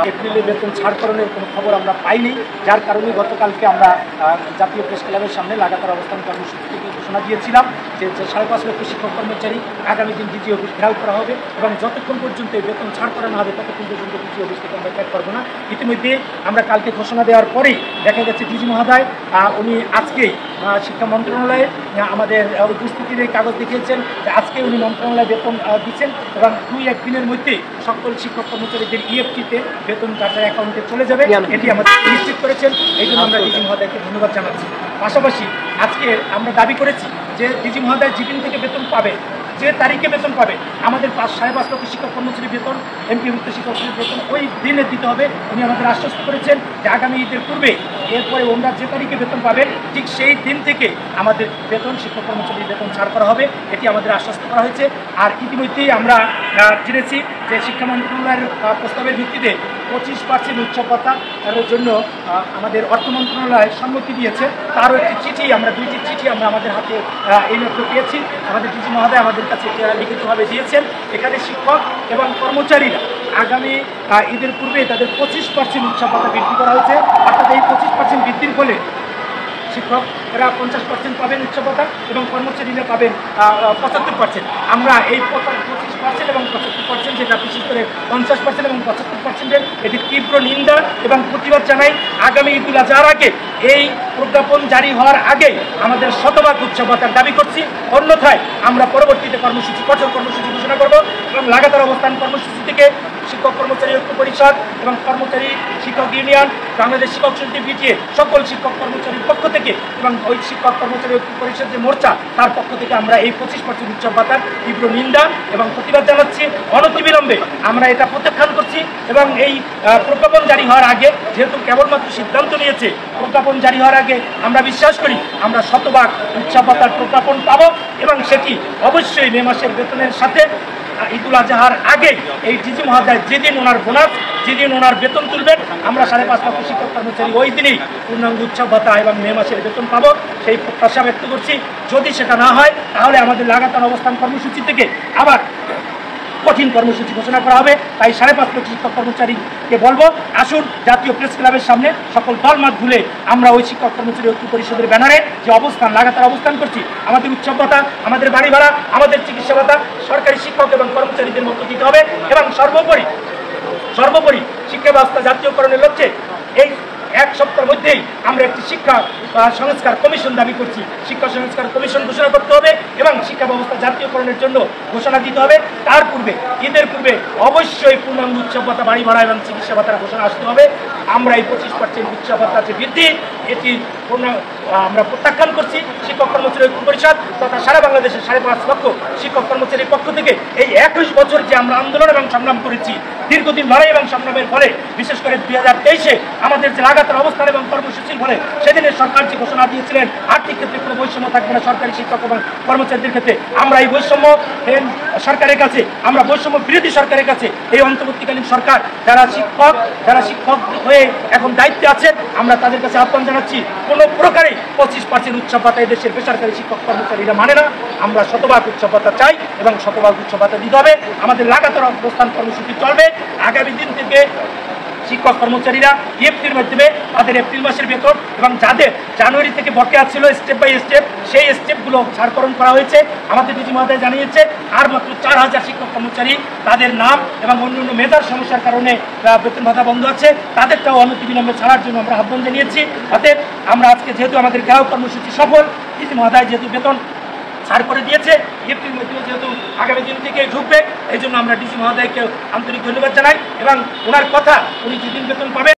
এপ্রিলে বেতন ছাড়করণের কোনো খবর আমরা পাইনি, যার কারণে গতকালকে আমরা জাতীয় প্রেস ক্লাবের সামনে লাগাতার অবস্থান কর্মসূচি থেকে ঘোষণা দিয়েছিলাম যে 5.5 লক্ষ শিক্ষক কর্মচারী আগামী দিন ডিজি অফিস ঘেরাও করা হবে এবং যতক্ষণ পর্যন্ত বেতন ছাড় করানো হবে ততক্ষণ পর্যন্ত ডিজি অফিস থেকে আমরা ত্যাগ করবো না। ইতিমধ্যে আমরা কালকে ঘোষণা দেওয়ার পরেই দেখা গেছে ডিজি মহোদয় উনি আজকেই শিক্ষা মন্ত্রণালয়ে আমাদের উপস্থিতির এই কাগজ দেখিয়েছেন যে আজকে উনি মন্ত্রণালয়ে বেতন দিচ্ছেন এবং 2-1 দিনের মধ্যে সকল শিক্ষক কর্মচারীদের ইএফটিতে বেতন তাদের অ্যাকাউন্টে চলে যাবে, এটি আমাদের নিশ্চিত করেছেন। এই জন্য আমরা ডিজি মহোদয়কে ধন্যবাদ জানাচ্ছি। পাশাপাশি আজকে আমরা দাবি করেছি যে ডিজি মহোদয় যেদিন থেকে বেতন পাবে, যে তারিখে বেতন পাবে, আমাদের 5.5 লক্ষ শিক্ষক কর্মচারী বেতন, এমপিভুক্ত শিক্ষকদের বেতন ওই দিনে দিতে হবে। উনি আমাদের আশ্বস্ত করেছেন যে আগামী ঈদের পূর্বে এরপরে ওনারা যে তারিখে বেতন পাবেন ঠিক সেই দিন থেকে আমাদের বেতন শিক্ষক কর্মচারীর বেতন ছাড় করা হবে, এটি আমাদের আশ্বস্ত করা হয়েছে। আর ইতিমধ্যেই আমরা জেনেছি যে শিক্ষা মন্ত্রণালয়ের প্রস্তাবের ভিত্তিতে 25% উৎসব ভাতার জন্য আমাদের অর্থ মন্ত্রণালয় সম্মতি দিয়েছে। তারও একটি চিঠি, আমরা 2টি চিঠি আমরা আমাদের হাতে এই মাত্র পেয়েছি। আমাদের ডিজি মহোদয় আমাদের কাছে লিখিতভাবে দিয়েছেন। এখানে শিক্ষক এবং কর্মচারীরা আগামী ঈদের পূর্বে তাদের 25% উৎসব ভাতা বৃদ্ধি করা হয়েছে। অর্থাৎ এই 25% বৃদ্ধির ফলে শিক্ষকরা 50% পাবেন উৎসব ভাতা এবং কর্মচারীরা পাবেন 75%। আমরা এই 25% এবং 75%, যেটা বিশেষ করে 50% এবং 75%-এর এটি তীব্র নিন্দা এবং প্রতিবাদ জানাই। আগামী ঈদুল আজহার আগে এই প্রজ্ঞাপন জারি হওয়ার আগে আমাদের শতভাগ উৎসব ভাতার দাবি করছি, অন্যথায় আমরা পরবর্তীতে কঠোর কর্মসূচি ঘোষণা করব এবং লাগাতার অবস্থান কর্মসূচি থেকে শিক্ষক কর্মচারী ঐক্য পরিষদ এবং কর্মচারী শিক্ষক ইউনিয়ন, বাংলাদেশ শিক্ষক সমিতি বিটিএ সকল শিক্ষক কর্মচারীর পক্ষ থেকে এবং ওই শিক্ষক কর্মচারী ঐক্য পরিষদ যে মোর্চা তার পক্ষ থেকে আমরা এই 25% উৎসব ভাতার তীব্র নিন্দা এবং প্রতিবাদ জানাচ্ছি। অনতিবিলম্বে আমরা এটা প্রত্যাখ্যান করছি এবং এই প্রজ্ঞাপন জারি হওয়ার আগে, যেহেতু কেবলমাত্র সিদ্ধান্ত নিয়েছে, প্রজ্ঞাপন জারি হওয়ার আগে আমরা বিশ্বাস করি আমরা শতভাগ উৎসব ভাতার প্রজ্ঞাপন পাব এবং সেটি অবশ্যই মে মাসের বেতনের সাথে ঈদুল আজহার আগে এই ডিজি মহোদয় যেদিন ওনার বোনাস, যেদিন ওনার বেতন তুলবেন, আমরা 5.5 লক্ষ শিক্ষক কর্মচারী ওই দিনই পূর্ণাঙ্গ উৎসব ভাতা এবং মে মাসের বেতন পাবো, সেই প্রত্যাশা ব্যক্ত করছি। যদি সেটা না হয় তাহলে আমাদের লাগাতার অবস্থান কর্মসূচি থেকে আবার কঠিন কর্মসূচি ঘোষণা করা হবে। তাই 5.5 লক্ষ শিক্ষক কর্মচারীকে বলবো, আসুন জাতীয় প্রেস ক্লাবের সামনে সকল দলমত ভুলে আমরা ওই শিক্ষক কর্মচারী ঐক্য পরিষদের ব্যানারে যে লাগাতার অবস্থান করছি, আমাদের উৎসব ভাতা, আমাদের বাড়ি ভাড়া, আমাদের চিকিৎসা ভাতা সরকারি শিক্ষক এবং কর্মচারীদের মতো দিতে হবে এবং সর্বোপরি শিক্ষা ব্যবস্থা জাতীয়করণের লক্ষ্যে এই 1 সপ্তাহের মধ্যেই আমরা একটি শিক্ষা সংস্কার কমিশন দাবি করছি। শিক্ষা সংস্কার কমিশন ঘোষণা করতে হবে এবং শিক্ষা ব্যবস্থা জাতীয়করণের জন্য ঘোষণা দিতে হবে। তার পূর্বে, ঈদের পূর্বে অবশ্যই পূর্ণাঙ্গ উৎসব ভাতা, বাড়ি ভাড়া এবং চিকিৎসা ভাতার ঘোষণা আসতে হবে। আমরা এই 25% উৎসব ভাতা যে বৃদ্ধি, এটি আমরা প্রত্যাখ্যান করছি। শিক্ষক কর্মচারী ঐক্য পরিষদ তথা সারা বাংলাদেশের 5.5 লক্ষ শিক্ষক কর্মচারীর পক্ষ থেকে এই 21 বছর যে আমরা আন্দোলন এবং সংগ্রাম করেছি, দীর্ঘদিন লড়াই এবং সংগ্রামের ফলে, বিশেষ করে 2023-এ আমাদের যে লাগাতার অবস্থান এবং কর্মসূচির ফলে সেদিনের সরকার যে ঘোষণা দিয়েছিলেন আর্থিক ক্ষেত্রে কোনো বৈষম্য থাকবে না সরকারি শিক্ষক এবং কর্মচারীদের ক্ষেত্রে, আমরা এই বৈষম্য সরকারের কাছে, আমরা বৈষম্য বিরোধী সরকারের কাছে এই অন্তর্বর্তীকালীন সরকার যারা শিক্ষক হয়ে এখন দায়িত্বে আছেন, আমরা তাদের কাছে আহ্বান জানাচ্ছি, কোনো প্রকারে 25% উৎসব ভাতা দেশের বেসরকারি শিক্ষক কর্মচারীরা মানে না। আমরা শতভাগ উৎসব ভাতা চাই এবং শতভাগ উৎসব ভাতা দিতে হবে। আমাদের লাগাতার অবস্থান কর্মসূচি চলবে। আগামী দিন থেকে শিক্ষক কর্মচারীরা ইএফটির মাধ্যমে তাদের এপ্রিল মাসের বেতন এবং যাদের জানুয়ারি থেকে বকেয়া ছিল স্টেপ বাই স্টেপ, সেই স্টেপগুলো ছাড়করণ করা হয়েছে। আমাদের ডিজি মহোদয় জানিয়েছে আর মাত্র 4000 শিক্ষক কর্মচারী তাদের নাম এবং অন্যান্য মেধার সমস্যার কারণে বেতন ভাতা বন্ধ আছে, তাদেরটাও অনতিবিলম্বে ছাড়ার জন্য আমরা আহ্বান জানিয়েছি। অতএব আমরা আজকে যেহেতু আমাদের ঘেরাও কর্মসূচি সফল, ডিজি মহোদয় যেহেতু বেতন ছাড় করে দিয়েছে, ইএফটির মাধ্যমে যেহেতু আগামী দিন থেকে ঢুকবে, এই জন্য আমরা ডিজি মহোদয়কে আন্তরিক ধন্যবাদ জানাই এবং ওনার কথা, উনি যেদিন বেতন পাবেন